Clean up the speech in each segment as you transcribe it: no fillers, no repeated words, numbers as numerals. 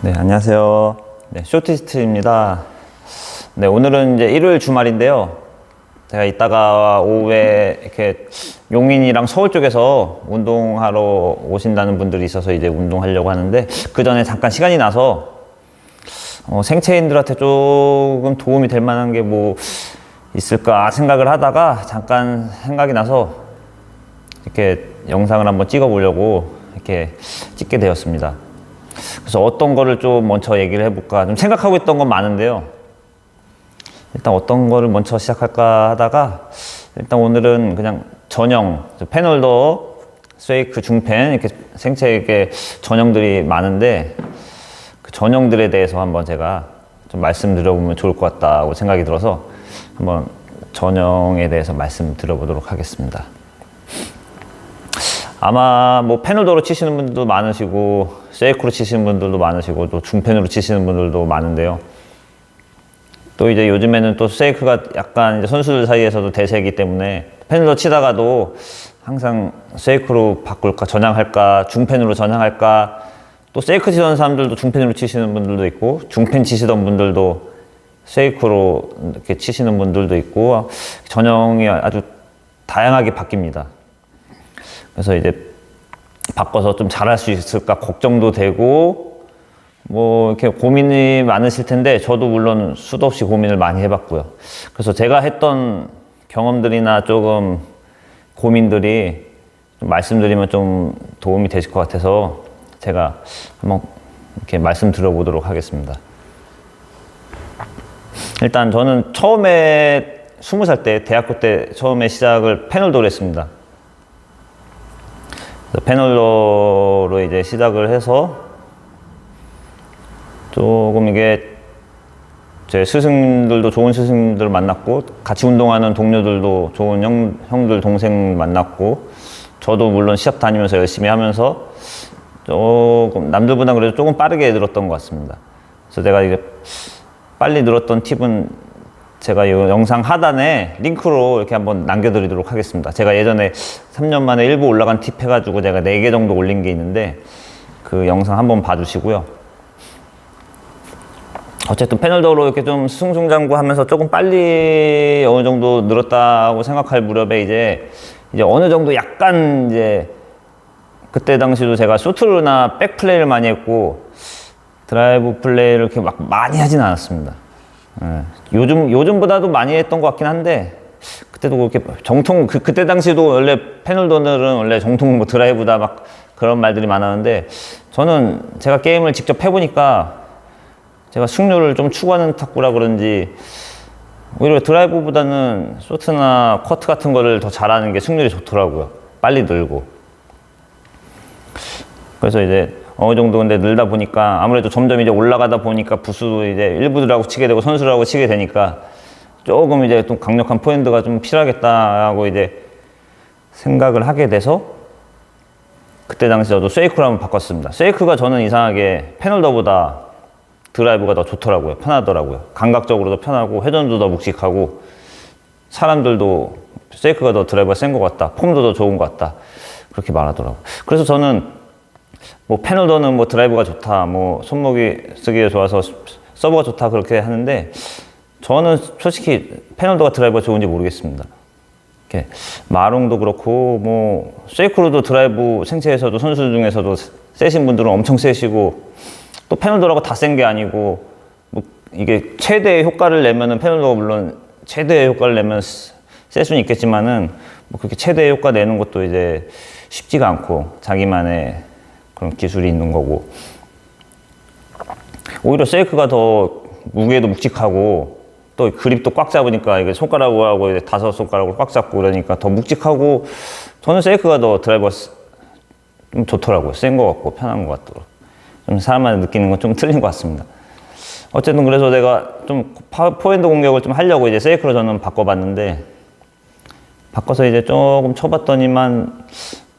네, 안녕하세요. 네, 쇼티스트입니다. 네, 오늘은 이제 일요일 주말인데요. 제가 이따가 오후에 이렇게 용인이랑 서울 쪽에서 운동하러 오신다는 분들이 있어서 이제 운동하려고 하는데, 그 전에 잠깐 시간이 나서 생체인들한테 조금 도움이 될 만한 게 뭐 있을까 생각을 하다가 잠깐 생각이 나서 이렇게 영상을 한번 찍어 보려고 이렇게 찍게 되었습니다. 그래서 어떤 거를 좀 먼저 얘기를 해볼까, 좀 생각하고 있던 건 많은데요. 일단 어떤 거를 먼저 시작할까 하다가, 일단 오늘은 그냥 전형 패널더 쉐이크 중펜 이렇게 생체에게 전형들이 많은데, 그 전형들에 대해서 한번 제가 좀 말씀드려보면 좋을 것 같다고 생각이 들어서 한번 전형에 대해서 말씀드려보도록 하겠습니다. 아마 뭐 패널더로 치시는 분들도 많으시고 쉐이크로 치시는 분들도 많으시고 또 중펜으로 치시는 분들도 많은데요. 또 이제 요즘에는 또 쉐이크가 약간 이제 선수들 사이에서도 대세이기 때문에 패널더 치다가도 항상 쉐이크로 바꿀까, 전향할까, 중펜으로 전향할까, 또 쉐이크 치던 사람들도 중펜으로 치시는 분들도 있고, 중펜 치시던 분들도 쉐이크로 이렇게 치시는 분들도 있고, 전형이 아주 다양하게 바뀝니다. 그래서 이제 바꿔서 좀 잘할 수 있을까 걱정도 되고, 뭐 이렇게 고민이 많으실 텐데, 저도 물론 수도 없이 고민을 많이 해봤고요. 그래서 제가 했던 경험들이나 조금 고민들이 좀 말씀드리면 좀 도움이 되실 것 같아서 제가 한번 이렇게 말씀드려보도록 하겠습니다. 일단 저는 처음에 20살 때, 대학교 때 처음에 시작을 패널더로 했습니다. 패널더로 이제 시작을 해서 조금 이게 제 스승들도 좋은 스승들을 만났고, 같이 운동하는 동료들도 좋은 형들 동생 만났고, 저도 물론 시합 다니면서 열심히 하면서 조금 남들보다 그래도 조금 빠르게 늘었던 것 같습니다. 그래서 제가 이게 빨리 늘었던 팁은 제가 이 영상 하단에 링크로 이렇게 한번 남겨드리도록 하겠습니다. 제가 예전에 3년 만에 일부 올라간 팁 해가지고 제가 4개 정도 올린 게 있는데, 그 영상 한번 봐주시고요. 어쨌든 패널더로 이렇게 좀 승승장구 하면서 조금 빨리 어느 정도 늘었다고 생각할 무렵에 이제 어느 정도 약간 이제 그때 당시도 제가 쇼트나 백 플레이를 많이 했고 드라이브 플레이를 이렇게 막 많이 하진 않았습니다. 요즘보다도 많이 했던 것 같긴 한데, 그때도 그렇게 정통, 그때 당시도 원래 패널더들은 원래 정통 뭐 드라이브다 막 그런 말들이 많았는데, 저는 제가 게임을 직접 해보니까 제가 승률을 좀 추구하는 탁구라 그런지 오히려 드라이브보다는 쇼트나 커트 같은 거를 더 잘하는 게 승률이 좋더라고요. 빨리 늘고. 그래서 이제 어느 정도 근데 늘다 보니까 아무래도 점점 이제 올라가다 보니까 부수도 이제 일부들하고 치게 되고 선수들하고 치게 되니까 조금 이제 좀 강력한 포핸드가 좀 필요하겠다고 이제 생각을 하게 돼서, 그때 당시 저도 쉐이크로 한번 바꿨습니다. 쉐이크가 저는 이상하게 패널더보다 드라이브가 더 좋더라고요. 편하더라고요. 감각적으로도 편하고 회전도 더 묵직하고, 사람들도 쉐이크가 더 드라이브가 센 것 같다, 폼도 더 좋은 것 같다, 그렇게 말하더라고요. 그래서 저는 뭐 패널더는 뭐 드라이브가 좋다, 뭐 손목이 쓰기에 좋아서 서브가 좋다 그렇게 하는데, 저는 솔직히 패널더가 드라이브가 좋은지 모르겠습니다. 이렇게 마롱도 그렇고 뭐 쉐이크로도 드라이브 생체에서도 선수들 중에서도 세신 분들은 엄청 세시고, 또 패널더라고 다 센 게 아니고, 뭐 이게 최대의 효과를 내면은 패널더가 물론 최대의 효과를 내면 셀 수는 있겠지만은, 뭐 그렇게 최대의 효과 내는 것도 이제 쉽지가 않고 자기만의 그런 기술이 있는 거고, 오히려 쉐이크가 더 무게도 묵직하고, 또 그립도 꽉 잡으니까 이게 손가락하고 이제 5손가락으로 꽉 잡고 그러니까 더 묵직하고, 저는 쉐이크가 더 드라이버가 좀 좋더라고요. 센 것 같고 편한 것 같더라고요. 좀 사람마다 느끼는 건 좀 틀린 것 같습니다. 어쨌든 그래서 내가 좀 포핸드 공격을 좀 하려고 이제 쉐이크로 저는 바꿔봤는데, 바꿔서 이제 조금 쳐봤더니만,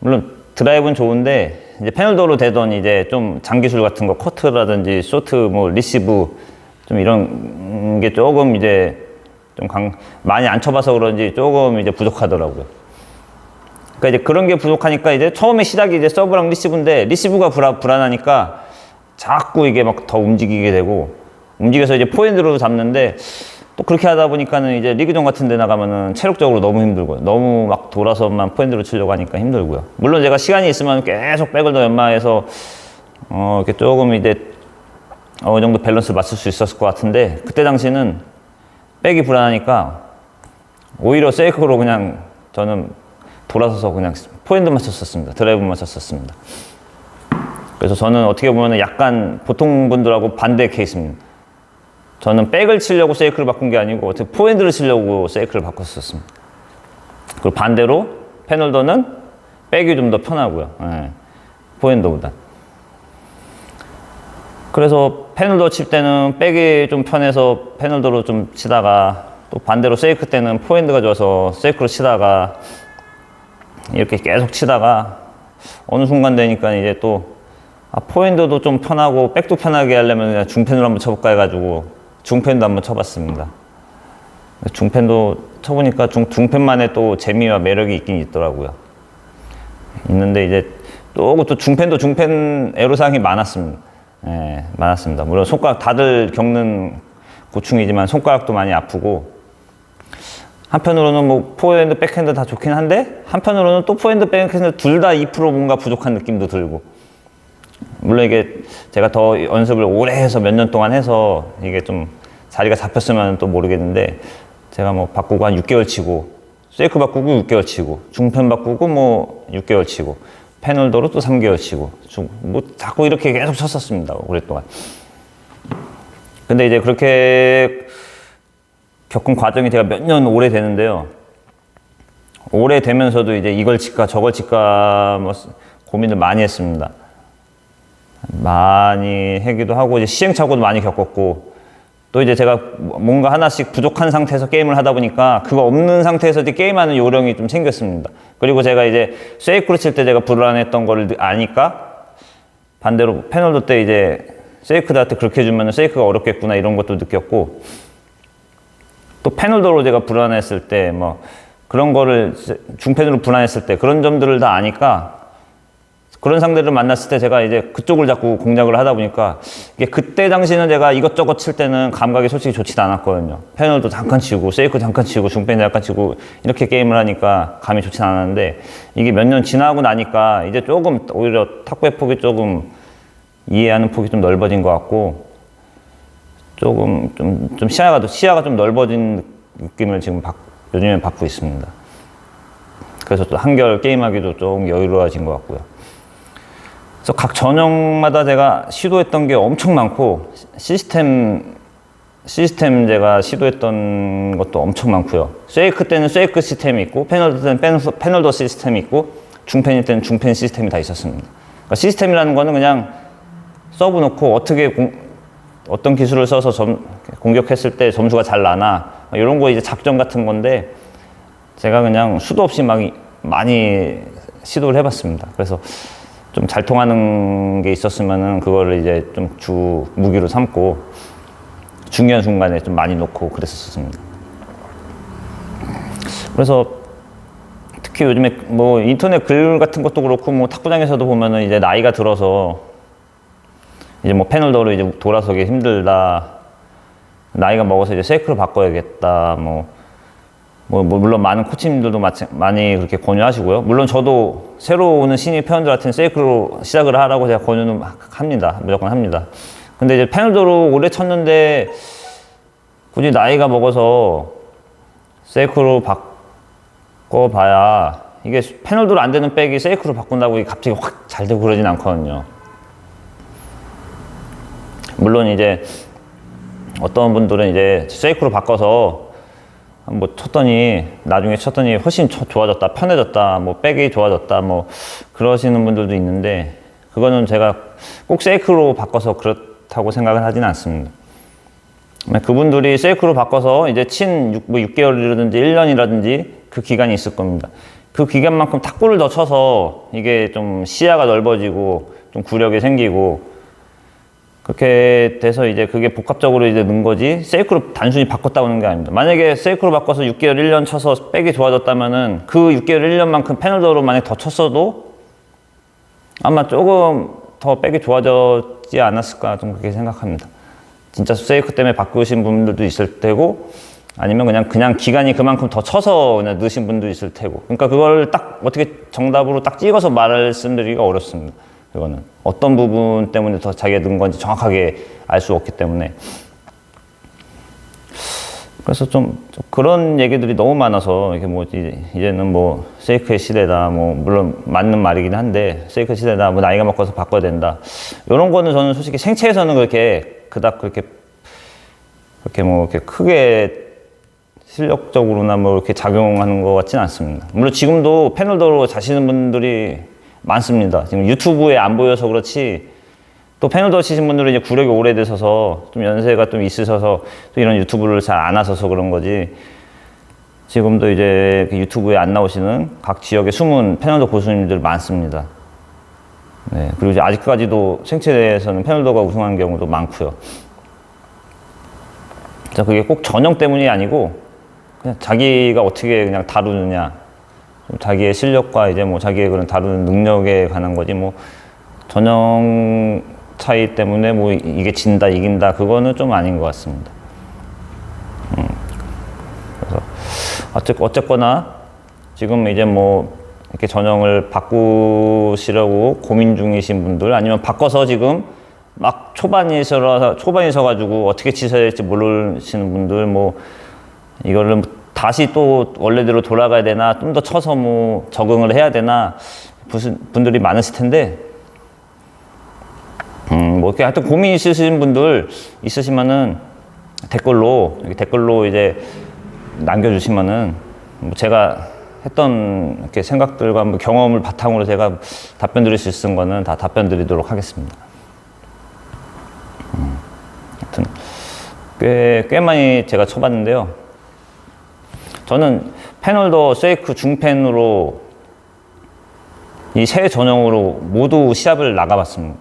물론 드라이브는 좋은데 이제 패널더로 되던 이제 좀 장기술 같은 거, 커트라든지 쇼트, 뭐 리시브 좀 이런 게 조금 이제 좀 많이 안 쳐봐서 그런지 조금 이제 부족하더라고요. 그러니까 이제 그런 게 부족하니까 이제 처음에 시작이 이제 서브랑 리시브인데, 리시브가 불안하니까 자꾸 이게 막 더 움직이게 되고, 움직여서 이제 포핸드로 잡는데, 또 그렇게 하다 보니까는 이제 리그전 같은 데 나가면은 체력적으로 너무 힘들고요. 너무 막 돌아서만 포핸드로 치려고 하니까 힘들고요. 물론 제가 시간이 있으면 계속 백을 더 연마해서 이렇게 조금 이제 어느 정도 밸런스를 맞출 수 있었을 것 같은데, 그때 당시는 백이 불안하니까 오히려 세이크로 그냥 저는 돌아서서 그냥 포핸드만 쳤었습니다. 드라이브만 쳤었습니다. 그래서 저는 어떻게 보면 약간 보통 분들하고 반대 케이스입니다. 저는 백을 치려고 세이크를 바꾼 게 아니고 어떻게 포핸드를 치려고 세이크를 바꿨었습니다. 그리고 반대로 패널더는 백이 좀 더 편하고요. 네, 포핸드보다. 그래서 패널더 칠 때는 백이 좀 편해서 패널더로 좀 치다가, 또 반대로 세이크 때는 포핸드가 좋아서 세이크로 치다가, 이렇게 계속 치다가 어느 순간 되니까 이제 또 포핸드도 좀 편하고 백도 편하게 하려면 그냥 중펜으로 한번 쳐볼까 해가지고 중펜도 한번 쳐봤습니다. 중펜도 쳐보니까 중펜만의 또 재미와 매력이 있긴 있더라고요. 있는데 이제 또 중펜도 중펜 애로사항이 많았습니다. 예, 많았습니다. 물론 손가락 다들 겪는 고충이지만 손가락도 많이 아프고, 한편으로는 뭐 포핸드 백핸드 다 좋긴 한데 한편으로는 또 포핸드 백핸드 둘 다 2% 뭔가 부족한 느낌도 들고, 물론 이게 제가 더 연습을 오래 해서 몇 년 동안 해서 이게 좀 자리가 잡혔으면 또 모르겠는데, 제가 뭐 바꾸고 한 6개월 치고, 세이크 바꾸고 6개월 치고, 중펜 바꾸고 뭐 6개월 치고, 패널더로 또 3개월 치고, 뭐 자꾸 이렇게 계속 쳤었습니다. 오랫동안. 근데 이제 그렇게 겪은 과정이 제가 몇 년 오래 되는데요. 오래 되면서도 이제 이걸 칠까 저걸 칠까 뭐 고민을 많이 했습니다. 많이 하기도 하고, 이제 시행착오도 많이 겪었고, 또 이제 제가 뭔가 하나씩 부족한 상태에서 게임을 하다 보니까 그거 없는 상태에서 이제 게임하는 요령이 좀 생겼습니다. 그리고 제가 이제 세이크로 칠 때 제가 불안했던 거를 아니까 반대로 패널도 때 이제 세이크들한테 그렇게 해주면 세이크가 어렵겠구나 이런 것도 느꼈고, 또 패널도로 제가 불안했을 때 뭐 그런 거를 중펜으로 불안했을 때 그런 점들을 다 아니까, 그런 상대를 만났을 때 제가 이제 그쪽을 자꾸 공략을 하다 보니까, 이게 그때 당시는 제가 이것저것 칠 때는 감각이 솔직히 좋지도 않았거든요. 패널도 잠깐 치고 세이크 잠깐 치고 중펜 잠깐 치고 이렇게 게임을 하니까 감이 좋진 않았는데, 이게 몇 년 지나고 나니까 이제 조금 오히려 탁구의 폭이 조금 이해하는 폭이 좀 넓어진 것 같고, 조금 좀 시야가 좀 넓어진 느낌을 지금 요즘에 받고 있습니다. 그래서 또 한결 게임하기도 좀 여유로워진 것 같고요. 그래서 각 전형마다 제가 시도했던 게 엄청 많고, 시스템 제가 시도했던 것도 엄청 많고요. 세이크 때는 세이크 시스템이 있고, 패널더 때는 패널더 시스템이 있고, 중펜일 때는 중펜 시스템이 다 있었습니다. 그러니까 시스템이라는 거는 그냥 서브 놓고 어떤 기술을 써서 공격했을 때 점수가 잘 나나, 이런 거 이제 작전 같은 건데, 제가 그냥 수도 없이 많이 시도를 해봤습니다. 그래서 좀 잘 통하는 게 있었으면은 그거를 이제 좀 주 무기로 삼고 중요한 순간에 좀 많이 놓고 그랬었습니다. 그래서 특히 요즘에 뭐 인터넷 글 같은 것도 그렇고, 뭐 탁구장에서도 보면은 이제 나이가 들어서 이제 뭐 패널더로 이제 돌아서기 힘들다, 나이가 먹어서 이제 세이크로 바꿔야겠다, 뭐 물론 많은 코치님들도 많이 그렇게 권유하시고요. 물론 저도 새로 오는 신입 회원들한테는 세이크로 시작을 하라고 제가 권유는 합니다. 무조건 합니다. 근데 이제 패널더로 오래 쳤는데 굳이 나이가 먹어서 세이크로 바꿔봐야, 이게 패널더로 안 되는 백이 세이크로 바꾼다고 갑자기 확 잘 되고 그러진 않거든요. 물론 이제 어떤 분들은 이제 세이크로 바꿔서 뭐 나중에 쳤더니 훨씬 좋아졌다, 편해졌다, 뭐 백이 좋아졌다, 뭐 그러시는 분들도 있는데, 그거는 제가 꼭 세이크로 바꿔서 그렇다고 생각은 하지는 않습니다. 그분들이 세이크로 바꿔서 이제 친 6개월이라든지 1년이라든지 그 기간이 있을 겁니다. 그 기간만큼 탁구를 더 쳐서 이게 좀 시야가 넓어지고 좀 구력이 생기고, 그렇게 돼서 이제 그게 복합적으로 이제 는 거지, 세이크로 단순히 바꿨다고 하는 게 아닙니다. 만약에 세이크로 바꿔서 6개월, 1년 쳐서 백이 좋아졌다면은 그 6개월, 1년만큼 패널더로 만약 더 쳤어도 아마 조금 더 백이 좋아졌지 않았을까 좀 그렇게 생각합니다. 진짜 세이크 때문에 바꾸신 분들도 있을 테고 아니면 그냥 기간이 그만큼 더 쳐서 그냥 넣으신 분도 있을 테고 그러니까 그걸 딱 어떻게 정답으로 딱 찍어서 말씀드리기가 어렵습니다. 그거는 어떤 부분 때문에 더 자기가 넣은 건지 정확하게 알 수 없기 때문에 그래서 좀 그런 얘기들이 너무 많아서 이게 뭐 이제는 뭐 세이크의 시대다 뭐 물론 맞는 말이긴 한데 세이크 시대다 뭐 나이가 먹어서 바꿔야 된다 이런 거는 저는 솔직히 생체에서는 그렇게 그닥 그렇게 뭐 이렇게 크게 실력적으로나 뭐 이렇게 작용하는 것 같지는 않습니다. 물론 지금도 패널더로 자시는 분들이 많습니다. 지금 유튜브에 안 보여서 그렇지 또 패널더 치신 분들은 이제 구력이 오래되셔서 좀 연세가 좀 있으셔서 또 이런 유튜브를 잘 안 하셔서 그런 거지 지금도 이제 유튜브에 안 나오시는 각 지역의 숨은 패널더 고수님들 많습니다. 네, 그리고 이제 아직까지도 생체에서는 패널더가 우승한 경우도 많고요. 자, 그게 꼭 전형 때문이 아니고 그냥 자기가 어떻게 그냥 다루느냐 자기의 실력과 이제 뭐 자기의 그런 다루는 능력에 관한 거지 뭐 전형 차이 때문에 뭐 이게 진다 이긴다 그거는 좀 아닌 것 같습니다. 그래서 어쨌거나 지금 이제 뭐 이렇게 전형을 바꾸시려고 고민 중이신 분들 아니면 바꿔서 지금 막 초반이셔 가지고 어떻게 치셔야 될지 모르시는 분들 뭐 이거를 다시 또 원래대로 돌아가야 되나 좀 더 쳐서 뭐 적응을 해야 되나 분들이 많으실 텐데 뭐 이렇게 하여튼 고민 있으신 분들 있으시면은 댓글로 이제 남겨주시면은 뭐 제가 했던 이렇게 생각들과 뭐 경험을 바탕으로 제가 답변 드릴 수 있는 거는 다 답변 드리도록 하겠습니다. 하여튼 꽤 많이 제가 쳐봤는데요. 저는 패널더 세이크 중펜으로 이 세 전형으로 모두 시합을 나가봤습니다.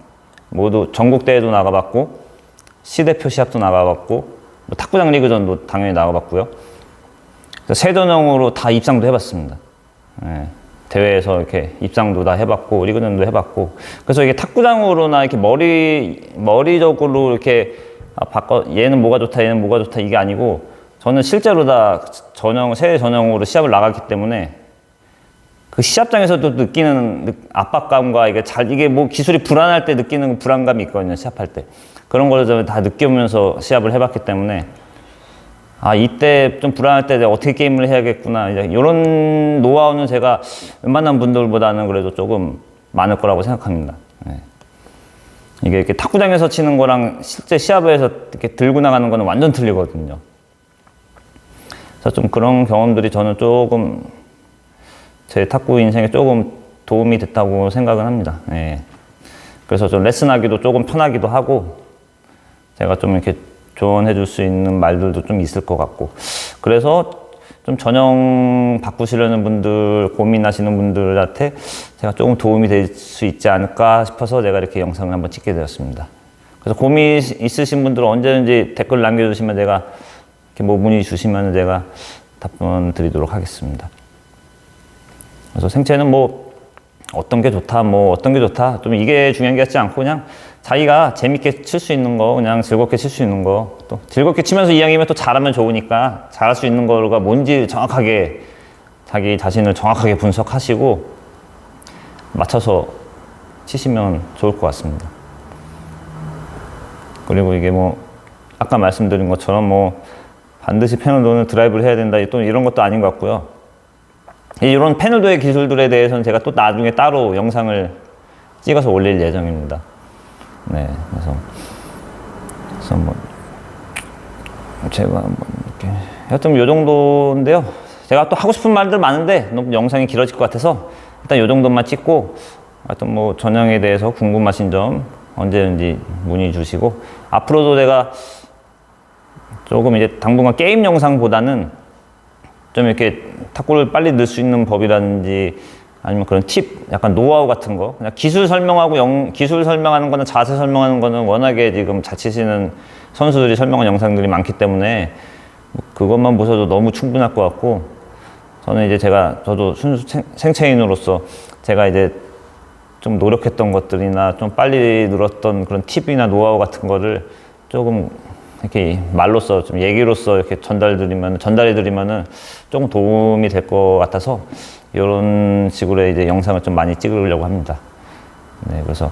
모두 전국대회도 나가봤고 시대표 시합도 나가봤고 뭐 탁구장 리그전도 당연히 나가봤고요. 세 전형으로 다 입상도 해봤습니다. 네. 대회에서 이렇게 입상도 다 해봤고 리그전도 해봤고 그래서 이게 탁구장으로나 이렇게 머리적으로 이렇게 바꿔 얘는 뭐가 좋다 얘는 뭐가 좋다 이게 아니고 저는 실제로 다 세 전형으로 시합을 나갔기 때문에 그 시합장에서도 느끼는 압박감과 이게 뭐 기술이 불안할 때 느끼는 불안감이 있거든요. 시합할 때 그런 거를 다 느껴보면서 시합을 해봤기 때문에 이때 좀 불안할 때 내가 어떻게 게임을 해야겠구나 이런 노하우는 제가 웬만한 분들보다는 그래도 조금 많을 거라고 생각합니다. 네. 이게 이렇게 탁구장에서 치는 거랑 실제 시합에서 이렇게 들고 나가는 거는 완전 틀리거든요. 그래서 좀 그런 경험들이 저는 조금 제 탁구 인생에 조금 도움이 됐다고 생각은 합니다. 네. 그래서 좀 레슨하기도 조금 편하기도 하고 제가 좀 이렇게 조언해 줄 수 있는 말들도 좀 있을 것 같고 그래서 좀 전형 바꾸시려는 분들 고민하시는 분들한테 제가 조금 도움이 될 수 있지 않을까 싶어서 제가 이렇게 영상을 한번 찍게 되었습니다. 그래서 고민 있으신 분들은 언제든지 댓글 남겨주시면 제가 이렇게 뭐 문의 주시면 제가 답변 드리도록 하겠습니다. 그래서 생체는 뭐 어떤 게 좋다 좀 이게 중요한 게 같지 않고 그냥 자기가 재밌게 칠 수 있는 거 그냥 즐겁게 칠 수 있는 거 또 즐겁게 치면서 이왕이면 또 잘하면 좋으니까 잘할 수 있는 거가 뭔지 정확하게 자기 자신을 정확하게 분석하시고 맞춰서 치시면 좋을 것 같습니다. 그리고 이게 뭐 아까 말씀드린 것처럼 뭐 반드시 패널도는 드라이브를 해야 된다 또 이런 것도 아닌 것 같고요. 이런 패널도의 기술들에 대해서는 제가 또 나중에 따로 영상을 찍어서 올릴 예정입니다. 네, 그래서 뭐 제가 한번 이렇게 하여튼 요 정도인데요. 제가 또 하고 싶은 말들 많은데 너무 영상이 길어질 것 같아서 일단 요 정도만 찍고 하여튼 뭐 전형에 대해서 궁금하신 점 언제든지 문의 주시고 앞으로도 제가 조금 이제 당분간 게임 영상보다는 좀 이렇게 탁구를 빨리 늘 수 있는 법이라든지 아니면 그런 팁, 약간 노하우 같은 거 그냥 기술 설명하고 기술 설명하는 거는 자세 설명하는 거는 워낙에 지금 잘 치시는 선수들이 설명한 영상들이 많기 때문에 그것만 보셔도 너무 충분할 것 같고 저는 이제 저도 순수 생체인으로서 제가 이제 좀 노력했던 것들이나 좀 빨리 늘었던 그런 팁이나 노하우 같은 거를 조금 이렇게 말로써 좀 얘기로써 이렇게 전달해드리면은 조금 도움이 될 것 같아서 이런 식으로 이제 영상을 좀 많이 찍으려고 합니다. 네, 그래서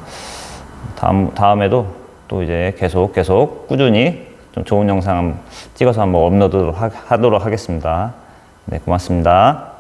다음에도 또 이제 계속 꾸준히 좀 좋은 영상 찍어서 한번 업로드 하도록 하겠습니다. 네, 고맙습니다.